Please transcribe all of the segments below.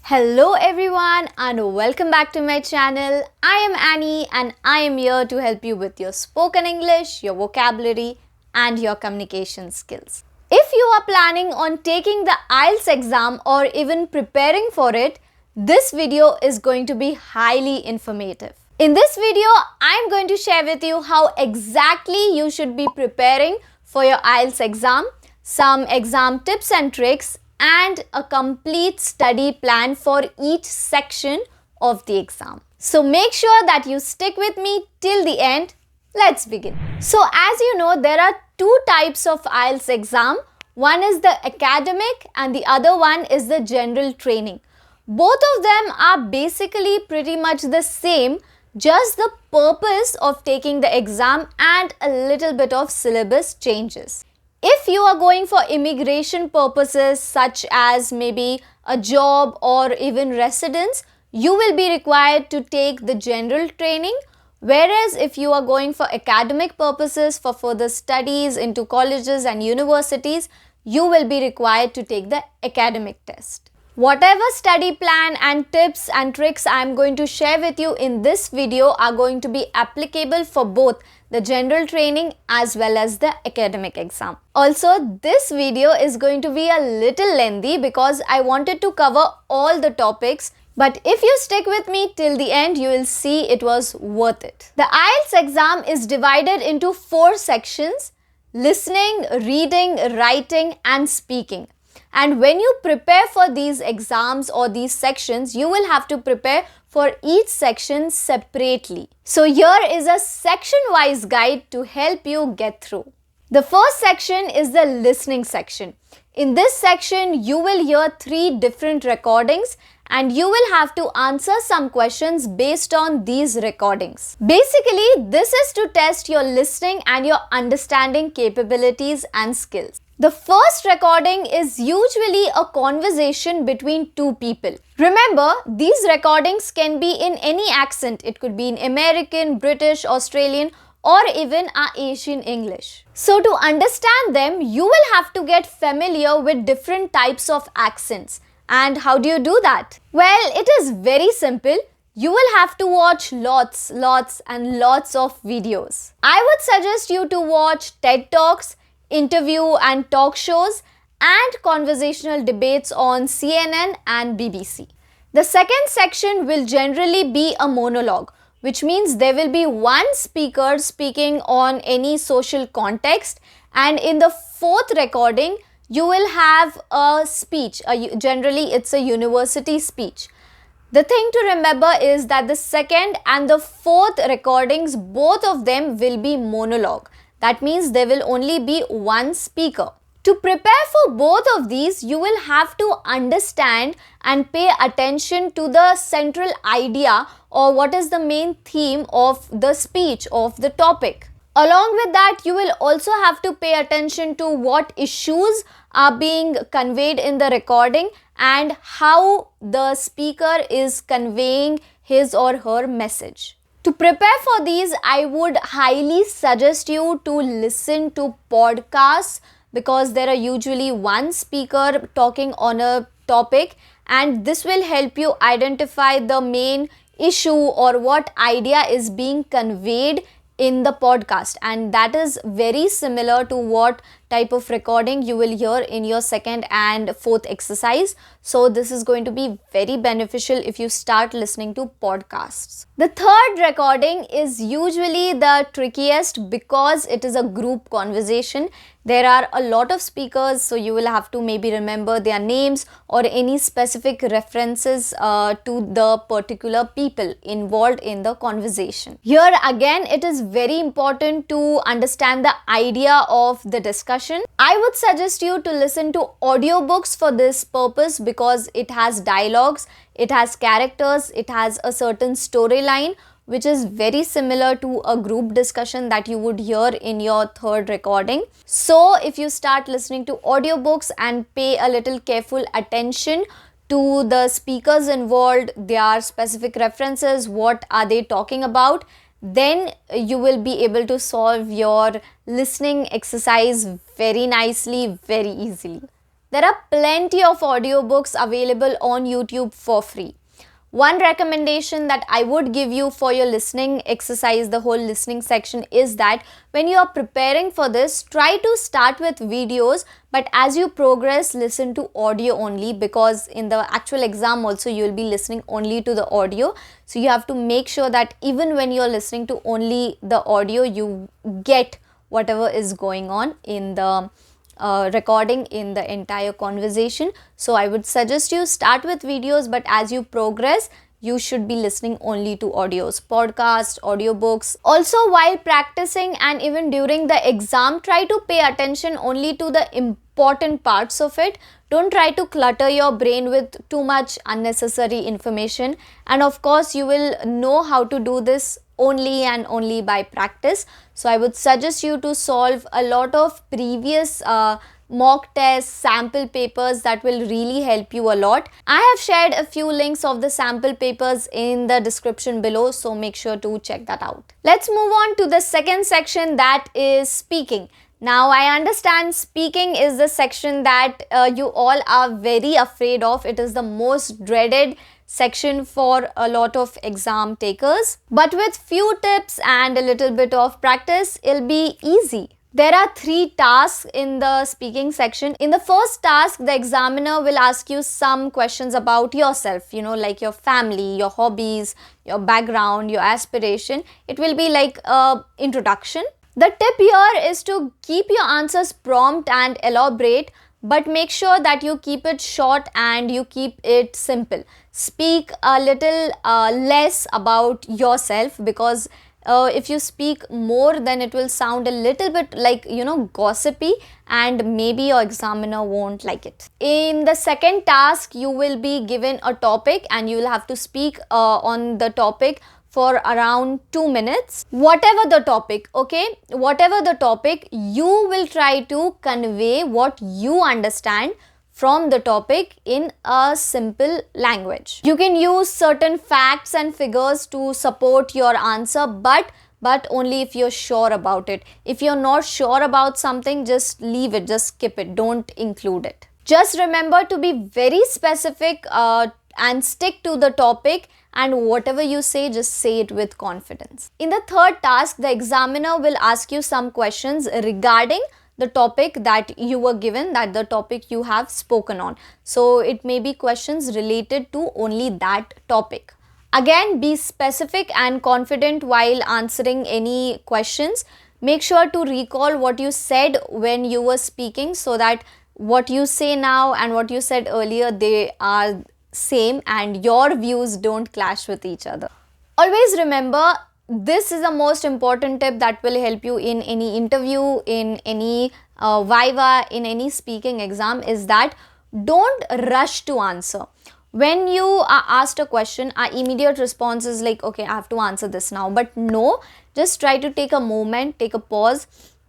Hello everyone and welcome back to my channel. I am Annie and I am here to help you with your spoken English, your vocabulary and your communication skills. If you are planning on taking the IELTS exam or even preparing for it, this video is going to be highly informative. In this video, I am going to share with you how exactly you should be preparing for your IELTS exam, some exam tips and tricks, and a complete study plan for each section of the exam. So make sure that you stick with me till the end. Let's begin. So as you know, there are two types of IELTS exam. One is the academic and the other one is the general training. Both of them are basically pretty much the same, just the purpose of taking the exam and a little bit of syllabus changes. If you are going for immigration purposes such as maybe a job or even residence, you will be required to take the general training. Whereas if you are going for academic purposes for further studies into colleges and universities, you will be required to take the academic test. Whatever study plan and tips and tricks I am going to share with you in this video are going to be applicable for both the general training as well as the academic exam. Also, this video is going to be a little lengthy because I wanted to cover all the topics, but if you stick with me till the end, you will see it was worth it. The IELTS exam is divided into 4 sections: listening, reading, writing and speaking. And when you prepare for these exams or these sections, you will have to prepare for each section separately. So here is a section-wise guide to help you get through. The first section is the listening section. In this section, you will hear 3 different recordings and you will have to answer some questions based on these recordings. Basically, this is to test your listening and your understanding capabilities and skills. The first recording is usually a conversation between 2 people. Remember, these recordings can be in any accent. It could be in American, British, Australian, or even our Asian English. So to understand them, you will have to get familiar with different types of accents. And how do you do that? Well, it is very simple. You will have to watch lots and lots of videos. I would suggest you to watch TED Talks, interview and talk shows, and conversational debates on CNN and BBC. The second section will generally be a monologue, which means there will be one speaker speaking on any social context, and in the fourth recording, you will have a speech. Generally, it's a university speech. The thing to remember is that the second and the fourth recordings, both of them will be monologue. That means there will only be one speaker. To prepare for both of these, you will have to understand and pay attention to the central idea or what is the main theme of the speech, of the topic. Along with that, you will also have to pay attention to what issues are being conveyed in the recording and how the speaker is conveying his or her message. To prepare for these, I would highly suggest you to listen to podcasts because there are usually one speaker talking on a topic, and this will help you identify the main issue or what idea is being conveyed in the podcast, and that is very similar to what type of recording you will hear in your second and fourth exercise. So this is going to be very beneficial if you start listening to podcasts. The third recording is usually the trickiest because it is a group conversation. There are a lot of speakers, so you will have to maybe remember their names or any specific references to the particular people involved in the conversation. Here again, it is very important to understand the idea of the discussion. I would suggest you to listen to audiobooks for this purpose because it has dialogues, it has characters, it has a certain storyline, which is very similar to a group discussion that you would hear in your third recording. So if you start listening to audiobooks and pay a little careful attention to the speakers involved, their specific references, what are they talking about, then you will be able to solve your listening exercise very nicely, very easily. There are plenty of audiobooks available on YouTube for free. One recommendation that I would give you for your listening exercise, the whole listening section, is that when you are preparing for this, try to start with videos, but as you progress, listen to audio only, because in the actual exam also you will be listening only to the audio. So you have to make sure that even when you are listening to only the audio, you get whatever is going on in the recording, in the entire conversation. So I would suggest you start with videos, but as you progress, you should be listening only to audios, podcasts, audiobooks. Also, while practicing and even during the exam, try to pay attention only to the important parts of it. Don't try to clutter your brain with too much unnecessary information. And of course, you will know how to do this only and only by practice. So I would suggest you to solve a lot of previous mock tests, sample papers that will really help you a lot. I have shared a few links of the sample papers in the description below, so make sure to check that out. Let's move on to the second section, that is speaking. Now, I understand speaking is the section that you all are very afraid of. It is the most dreaded section for a lot of exam takers. But with few tips and a little bit of practice, it'll be easy. There are 3 tasks in the speaking section. In the first task, the examiner will ask you some questions about yourself, like your family, your hobbies, your background, your aspiration. It will be like an introduction. The tip here is to keep your answers prompt and elaborate, but make sure that you keep it short and you keep it simple. Speak a little less about yourself, because if you speak more, then it will sound a little bit like, gossipy, and maybe your examiner won't like it. In the second task, you will be given a topic and you will have to speak on the topic for around 2 minutes. Whatever the topic, okay? Whatever the topic, you will try to convey what you understand from the topic in a simple language. You can use certain facts and figures to support your answer, but only if you're sure about it. If you're not sure about something, just leave it, just skip it, don't include it. Just remember to be very specific and stick to the topic, and whatever you say, just say it with confidence. In the third task, the examiner will ask you some questions regarding the topic that you were given, that the topic you have spoken on. So it may be questions related to only that topic. Again, be specific and confident while answering any questions. Make sure to recall what you said when you were speaking, so that what you say now and what you said earlier, they are same and your views don't clash with each other. Always remember, this is the most important tip that will help you in any interview, in any viva, in any speaking exam, is that don't rush to answer. When you are asked a question, our immediate response is like, okay, I have to answer this now. But no, just try to take a moment, take a pause,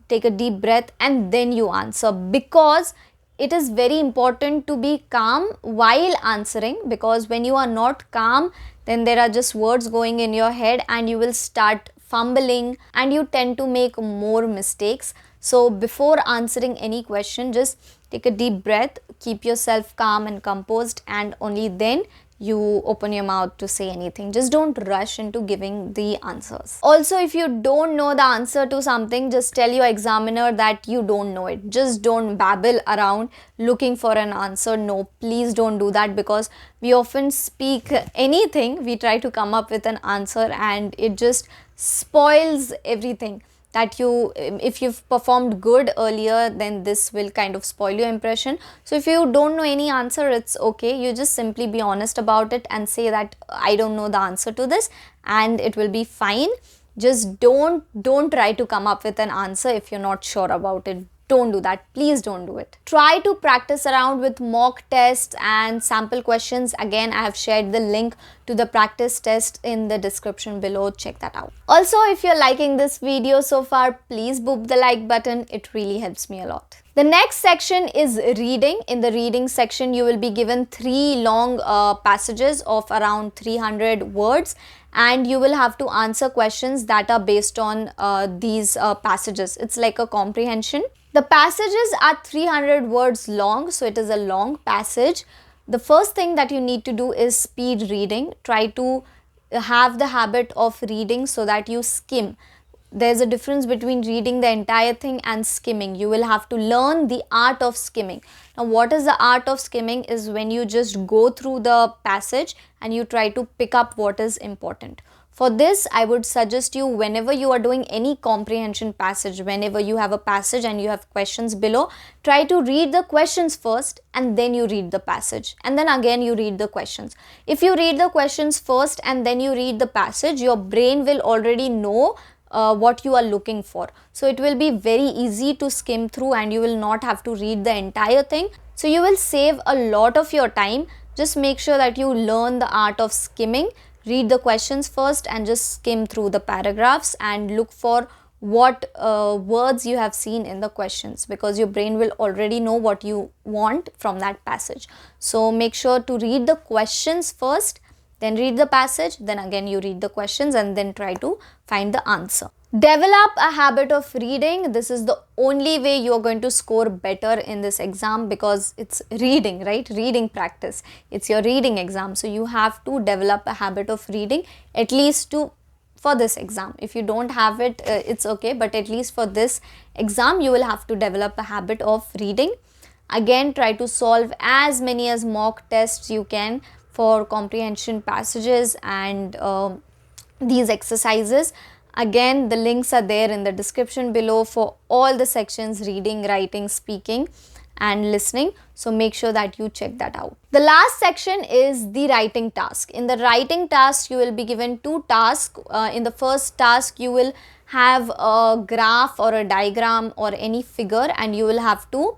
take a deep breath, and then you answer, because it is very important to be calm while answering, because when you are not calm, then there are just words going in your head and you will start fumbling and you tend to make more mistakes. So before answering any question, just take a deep breath, keep yourself calm and composed, and only then you open your mouth to say anything. Just don't rush into giving the answers. Also, if you don't know the answer to something, just tell your examiner that you don't know it. Just don't babble around looking for an answer. No, please don't do that, because we often speak anything, we try to come up with an answer, and it just spoils everything. That if you've performed good earlier, then this will kind of spoil your impression. So if you don't know any answer, it's okay. You just simply be honest about it and say that I don't know the answer to this, and it will be fine. Just don't try to come up with an answer if you're not sure about it. Don't do that. Please don't do it. Try to practice around with mock tests and sample questions. Again, I have shared the link to the practice test in the description below. Check that out. Also, if you're liking this video so far, please boop the like button. It really helps me a lot. The next section is reading. In the reading section, you will be given 3 long passages of around 300 words, and you will have to answer questions that are based on these passages. It's like a comprehension. The passages are 300 words long, so it is a long passage. The first thing that you need to do is speed reading. Try to have the habit of reading so that you skim. There's a difference between reading the entire thing and skimming. You will have to learn the art of skimming. Now, what is the art of skimming is when you just go through the passage and you try to pick up what is important. For this, I would suggest you, whenever you are doing any comprehension passage, whenever you have a passage and you have questions below, try to read the questions first and then you read the passage, and then again you read the questions. If you read the questions first and then you read the passage, your brain will already know what you are looking for. So it will be very easy to skim through and you will not have to read the entire thing. So you will save a lot of your time. Just make sure that you learn the art of skimming. Read the questions first and just skim through the paragraphs and look for what words you have seen in the questions, because your brain will already know what you want from that passage. So make sure to read the questions first, then read the passage, then again you read the questions and then try to find the answer. Develop a habit of reading. This is the only way you are going to score better in this exam, because it's reading, right? Reading practice. It's your reading exam. So you have to develop a habit of reading, at least for this exam. If you don't have it, it's okay, but at least for this exam you will have to develop a habit of reading. Again, try to solve as many as mock tests you can for comprehension passages and these exercises. Again, the links are there in the description below for all the sections: reading, writing, speaking and listening. So make sure that you check that out. The last section is the writing task. In the writing task, you will be given two tasks. In the first task, you will have a graph or a diagram or any figure and you will have to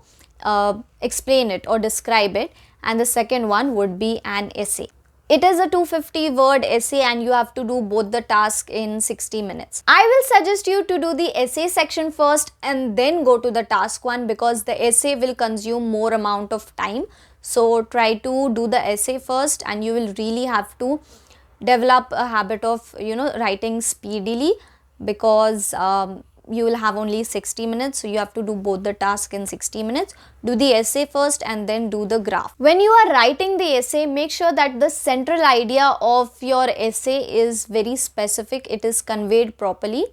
explain it or describe it. And the second one would be an essay. It is a 250 word essay and you have to do both the tasks in 60 minutes. I will suggest you to do the essay section first and then go to the task one, because the essay will consume more amount of time. So try to do the essay first and you will really have to develop a habit of writing speedily, because you will have only 60 minutes. So you have to do both the task in 60 minutes. Do the essay first and then do the graph. When you are writing the essay, make sure that the central idea of your essay is very specific. It is conveyed properly.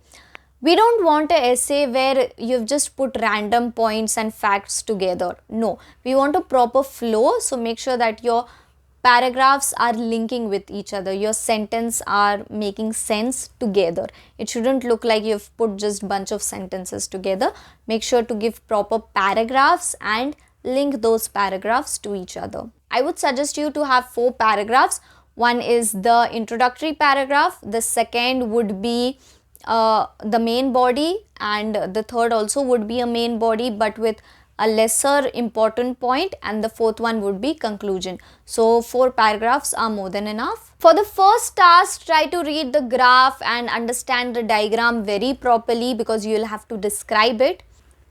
We don't want an essay where you've just put random points and facts together. No, we want a proper flow. So make sure that your paragraphs are linking with each other, your sentences are making sense together. It shouldn't look like you've put just bunch of sentences together. Make sure to give proper paragraphs and link those paragraphs to each other. I would suggest you to have 4 paragraphs. One is the introductory paragraph, the second would be the main body, and the third also would be a main body but with a lesser important point, and the fourth one would be conclusion. So 4 paragraphs are more than enough. For the first task, try to read the graph and understand the diagram very properly, because you will have to describe it.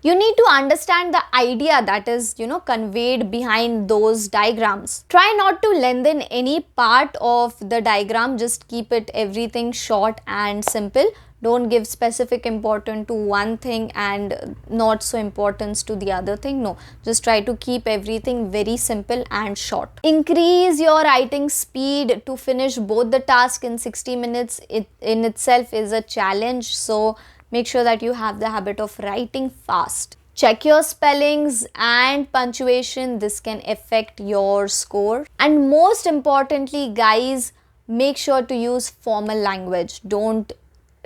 You need to understand the idea that is conveyed behind those diagrams. Try not to lengthen any part of the diagram, just keep it everything short and simple. Don't give specific importance to one thing and not so importance to the other thing. No, just try to keep everything very simple and short. Increase your writing speed to finish both the tasks in 60 minutes. It in itself is a challenge, so make sure that you have the habit of writing fast. Check your spellings and punctuation. This can affect your score. And most importantly, guys, make sure to use formal language. Don't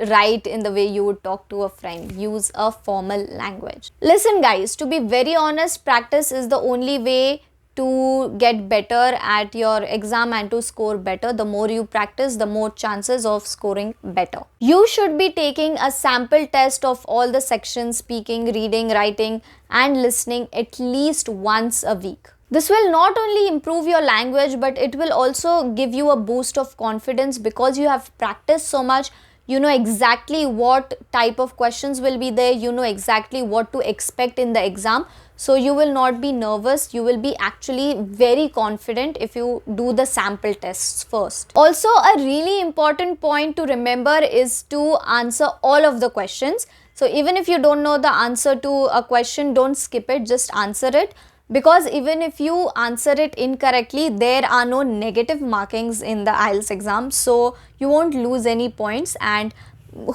write in the way you would talk to a friend. Use a formal language. Listen guys, to be very honest, practice is the only way to get better at your exam and to score better. The more you practice, the more chances of scoring better. You should be taking a sample test of all the sections: speaking, reading, writing and listening at least once a week. This will not only improve your language, but it will also give you a boost of confidence, because you have practiced so much. You know exactly what type of questions will be there. You know exactly what to expect in the exam. So you will not be nervous. You will be actually very confident if you do the sample tests first. Also, a really important point to remember is to answer all of the questions. So even if you don't know the answer to a question, don't skip it, just answer it. Because even if you answer it incorrectly, there are no negative markings in the IELTS exam, so you won't lose any points, and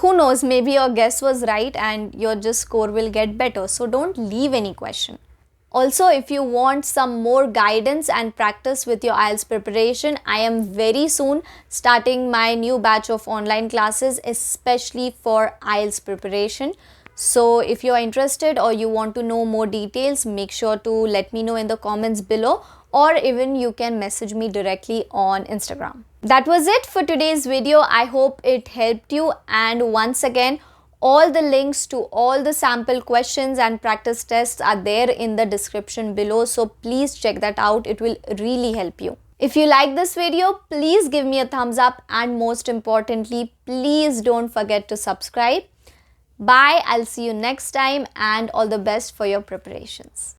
who knows, maybe your guess was right and your just score will get better. So don't leave any question. Also, if you want some more guidance and practice with your IELTS preparation, I am very soon starting my new batch of online classes, especially for IELTS preparation. So if you are interested or you want to know more details, make sure to let me know in the comments below, or even you can message me directly on Instagram. That was it for today's video. I hope it helped you, and once again, all the links to all the sample questions and practice tests are there in the description below, so please check that out. It will really help you. If you like this video, please give me a thumbs up, and most importantly, please don't forget to subscribe. Bye, I'll see you next time, and all the best for your preparations.